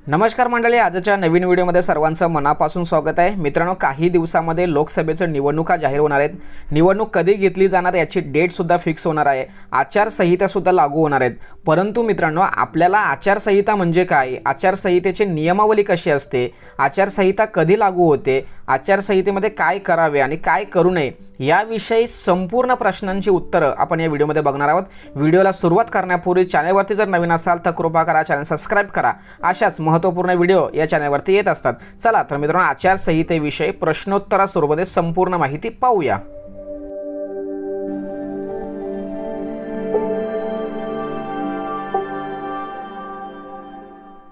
नमस्कार मंडळी, आजच्या नवीन व्हिडिओमध्ये सर्वांचं मनापासून स्वागत आहे। मित्रांनो, काही दिवसांमध्ये लोकसभेचं निवडणुका जाहीर होणार आहेत। निवडणूक कधी घेतली जाणार याची डेट सुद्धा फिक्स होणार आहे। आचारसंहिता सुद्धा लागू होणार आहेत। परंतु मित्रांनो, आपल्याला आचारसंहिता म्हणजे काय, आचारसंहितेची नियमावली कशी असते, आचारसंहिता कधी लागू होते, आचारसंहितेमध्ये काय करावे आणि काय करू नये याविषयी संपूर्ण प्रश्नांची उत्तरं आपण या व्हिडिओमध्ये बघणार आहोत। व्हिडिओला सुरुवात करण्यापूर्वी चॅनलवरती जर नवीन असाल तर कृपा करा चॅनल सबस्क्राइब करा। अशाच महत्त्वपूर्ण व्हिडिओ या चॅनलवरती येत असतात। चला तर मित्रांनो, आचारसंहितेविषयी प्रश्नोत्तरास्वरूपामध्ये संपूर्ण माहिती पाहूया।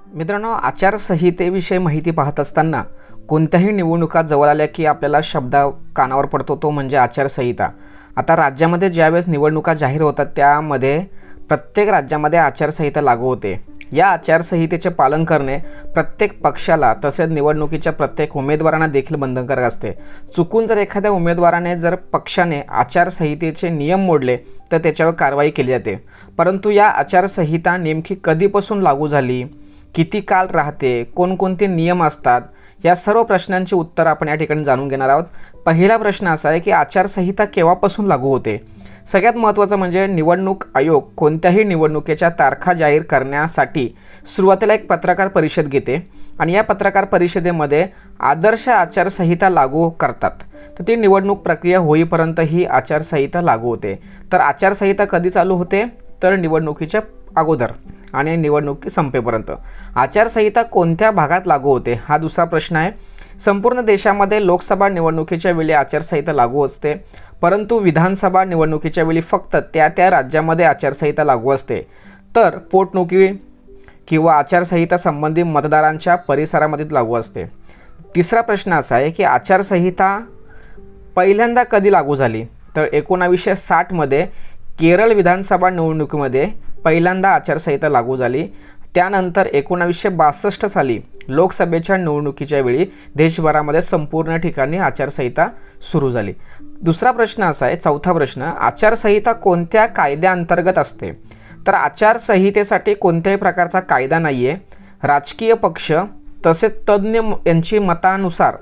मित्रांनो, आचारसंहितेविषयी माहिती पाहत असताना कोणत्याही निवडणुका जवळ आल्या की आपल्याला शब्द कानावर पडतो तो म्हणजे आचारसंहिता। आता राज्यामध्ये ज्यावेळेस निवडणुका जाहीर होतात त्यामध्ये प्रत्येक राज्यामध्ये आचारसंहिता लागू होते। या आचारसंहितेचे पालन करणे प्रत्येक पक्षाला तसेच निवडणुकीच्या प्रत्येक उमेदवारांना देखील बंधनकारक असते। चुकून जर एखाद्या उमेदवाराने पक्षाने आचारसंहितेचे नियम मोडले तर त्याच्यावर कारवाई केली जाते। परंतु या आचारसंहिता नेमकी कधीपासून लागू झाली, किती काळ राहते, कोणकोणते नियम असतात, या सर्व प्रश्नांची उत्तर आपण या ठिकाणी जाणून घेणार आहोत। पहिला प्रश्न असा आहे की आचारसंहिता केव्हापासून लागू होते। सगळ्यात महत्त्वाचं म्हणजे निवडणूक आयोग कोणत्याही निवडणुकीच्या तारखा जाहीर करण्यासाठी सुरुवातीला एक पत्रकार परिषद घेते आणि या पत्रकार परिषदेमध्ये आदर्श आचारसंहिता लागू करतात। तर ती निवडणूक प्रक्रिया होईपर्यंत ही आचारसंहिता लागू होते। तर आचारसंहिता कधी चालू होते, तर निवडणुकीच्या अगोदर आणि निवडणूक संपेपर्यंत। आचारसंहिता कोणत्या भागात लागू होते हा दुसरा प्रश्न आहे। संपूर्ण देशामध्ये लोकसभा निवडणुकीच्या वेळी आचारसंहिता लागू असते, परंतु विधानसभा निवडणुकीच्या वेळी फक्त त्या राज्यामध्ये आचारसंहिता लागू असते। तर पोटनिवडणुकी किंवा आचारसंहिता संबंधित मतदारांच्या परिसरामध्ये लागू असते। तिसरा प्रश्न असा आहे की आचारसंहिता पहिल्यांदा कधी लागू झाली, तर 1960 मध्ये केरळ विधानसभा निवडणुकीमध्ये पहिल्यांदा आचारसंहिता लागू झाली। त्यानंतर 1962 साली लोकसभेच्या निवडणुकीच्या वेळी देशभरामध्ये संपूर्ण ठिकाणी आचारसंहिता सुरू झाली। दुसरा प्रश्न असा आहे, चौथा प्रश्न, आचारसंहिता कोणत्या कायद्याअंतर्गत असते, तर आचारसंहितेसाठी कोणत्याही प्रकारचा कायदा नाही आहे। राजकीय पक्ष तसेच तज्ज्ञ यांची मतानुसार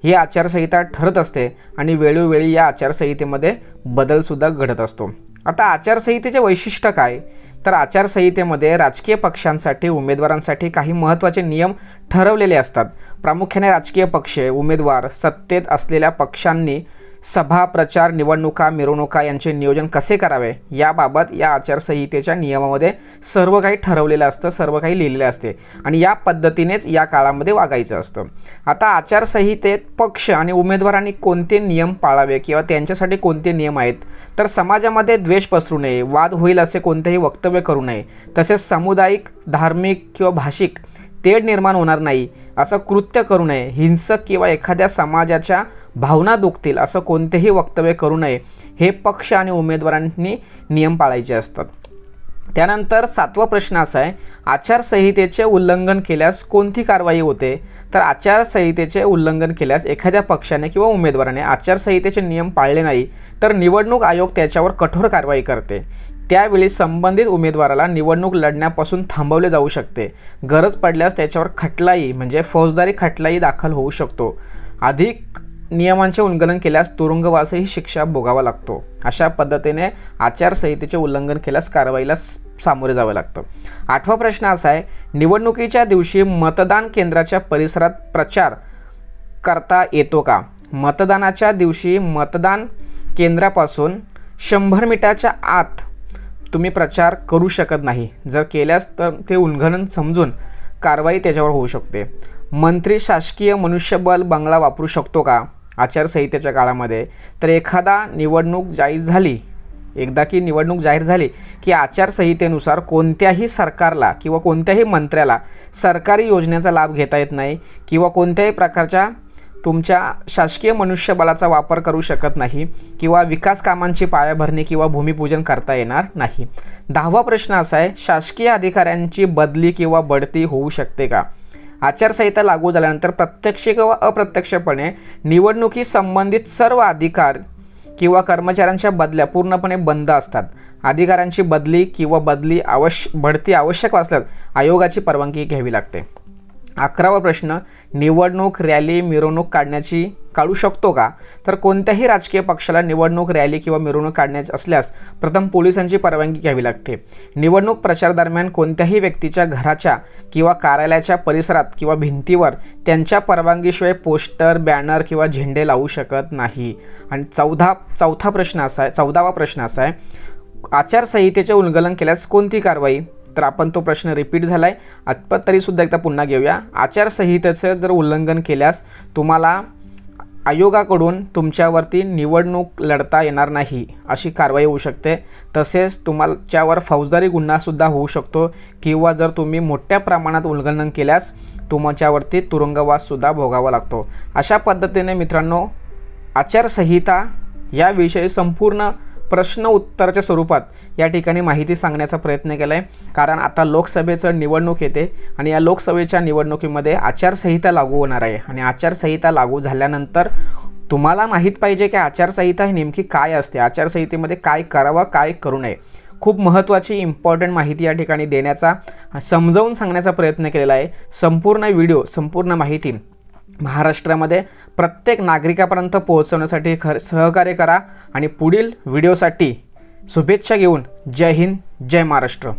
ही आचारसंहिता ठरत असते आणि वेळोवेळी या आचारसंहितेमध्ये बदलसुद्धा घडत असतो। आता आचारसंहितेचे वैशिष्ट्य काय, तर आचारसंहितेमध्ये राजकीय पक्षांसाठी उमेदवारांसाठी काही महत्त्वाचे नियम ठरवलेले असतात। प्रामुख्याने राजकीय पक्ष उमेदवार सत्तेत असलेल्या पक्षांनी सभा, प्रचार, निवडणुका, मिरवणुका यांचे नियोजन कसे करावे याबाबत या आचारसंहितेच्या नियमामध्ये सर्व काही ठरवलेलं असतं, सर्व काही लिहिलेलं असते आणि या पद्धतीनेच या काळामध्ये वागायचं असतं। आता आचारसंहितेत पक्ष आणि उमेदवारांनी कोणते नियम पाळावे किंवा त्यांच्यासाठी कोणते नियम आहेत, तर समाजामध्ये द्वेष पसरू नये, वाद होईल असे कोणतेही वक्तव्य करू नये, तसेच सामुदायिक, धार्मिक किंवा भाषिक तेढ निर्माण होणार नाही असं कृत्य करू नये, हिंसक किंवा एखाद्या समाजाच्या भावना दुखतील असं कोणतेही वक्तव्य करू नये, हे पक्ष आणि उमेदवारांनी नियम पाळायचे असतात। त्यानंतर सातवा प्रश्न असा आहे, आचारसंहितेचे उल्लंघन केल्यास कोणती कारवाई होते, तर आचारसंहितेचे उल्लंघन केल्यास एखाद्या पक्षाने किंवा उमेदवाराने आचारसंहितेचे नियम पाळले नाही तर निवडणूक आयोग त्याच्यावर कठोर कारवाई करते। त्यावेळी संबंधित उमेदवाराला निवडणूक लढण्यापासून थांबवले जाऊ शकते। गरज पडल्यास त्याच्यावर खटलाई म्हणजे फौजदारी खटलाई दाखल होऊ शकतो। अधिक नियमांचे उल्लंघन केल्यास तुरुंगवासही शिक्षा भोगावा लागतो। अशा पद्धतीने आचारसंहितेचे उल्लंघन केल्यास कारवाईला सामोरे जावे लागतं। आठवा प्रश्न असा आहे, निवडणुकीच्या दिवशी मतदान केंद्राच्या परिसरात प्रचार करता येतो का। मतदानाच्या दिवशी मतदान केंद्रापासून 100 मीटरच्या आत तुम्ही प्रचार करू शकत नाही। जर केल्यास तर ते उल्लंघन समजून कारवाई त्याच्यावर होऊ शकते। मंत्री शासकीय मनुष्यबळ बंगला वापरू शकतो का आचारसंहितेच्या काळामध्ये, तर एकदा निवडणूक जाहीर झाली की आचारसंहितेनुसार कोणत्याही सरकारला किंवा कोणत्याही मंत्र्याला सरकारी योजनेचा लाभ घेता येत नाही किंवा कोणत्याही प्रकारच्या तुमच्या शासकीय मनुष्यबळाचा वापर करू शकत नाही किंवा विकास कामांची पायाभरणी किंवा भूमिपूजन करता येणार नाही। 10वा प्रश्न असा आहे, शासकीय अधिकाऱ्यांची बदली किंवा बढती होऊ शकते का। आचारसंहिता लागू झाल्यानंतर प्रत्यक्ष किंवा अप्रत्यक्षपणे निवडणुकी संबंधित सर्व अधिकार किंवा कर्मचाऱ्यांच्या बदल्या पूर्णपणे बंद असतात। अधिकाऱ्यांची बदली किंवा बढती आवश्यक असल्यास आयोगाची परवानगी घ्यावी लागते। 11वा प्रश्न, निवडणूक रॅली मिरवणूक काढू शकतो का? तर कोणत्याही राजकीय पक्षाला निवडणूक रॅली किंवा मिरवणूक काढण्याची असल्यास प्रथम पोलिसांची परवानगी घ्यावी लागते. निवडणूक प्रचार दरम्यान कोणत्याही व्यक्तीच्या घराच्या किंवा कार्यालयाच्या परिसरात किंवा भिंतीवर त्यांच्या परवानगीशिवाय पोस्टर, बॅनर किंवा झेंडे लावू शकत नाही. आणि 14वा प्रश्न असा आहे, आचारसंहितेचे उल्लंघन केल्यास कोणती कारवाई? तर आपण तो प्रश्न रिपीट झाला आहे, आपण तरीसुद्धा एकदा पुन्हा घेऊया. आचारसंहितेचं जर उल्लंघन केल्यास तुम्हाला आयोगाकडून तुमच्यावरती निवडणूक लढता येणार नाही अशी कारवाई होऊ शकते. तसेच तुमच्यावर फौजदारी गुन्हासुद्धा होऊ शकतो किंवा जर तुम्ही मोठ्या प्रमाणात उल्लंघन केल्यास तुमच्यावरती तुरुंगवाससुद्धा भोगावा लागतो. अशा पद्धतीने मित्रांनो, आचारसंहिता याविषयी संपूर्ण प्रश्न उत्तराच्या स्वरूपात या ठिकाणी माहिती सांगण्याचा प्रयत्न केला आहे. कारण आता लोकसभेचं निवडणूक येते आणि या लोकसभेच्या निवडणुकीमध्ये आचारसंहिता लागू होणार आहे. आणि आचारसंहिता लागू झाल्यानंतर तुम्हाला माहीत पाहिजे की आचारसंहिता ही नेमकी काय असते, आचारसंहितेमध्ये काय करावं, काय करू नये. खूप महत्त्वाची इम्पॉर्टंट माहिती या ठिकाणी देण्याचा, समजावून सांगण्याचा प्रयत्न केलेला आहे. संपूर्ण व्हिडिओ, संपूर्ण माहिती महाराष्ट्रामध्ये प्रत्येक नागरिकापर्यंत पोहोचवण्यासाठी सहकार्य करा. आणि पुढील व्हिडिओसाठी शुभेच्छा घेऊन जय हिंद, जय महाराष्ट्र.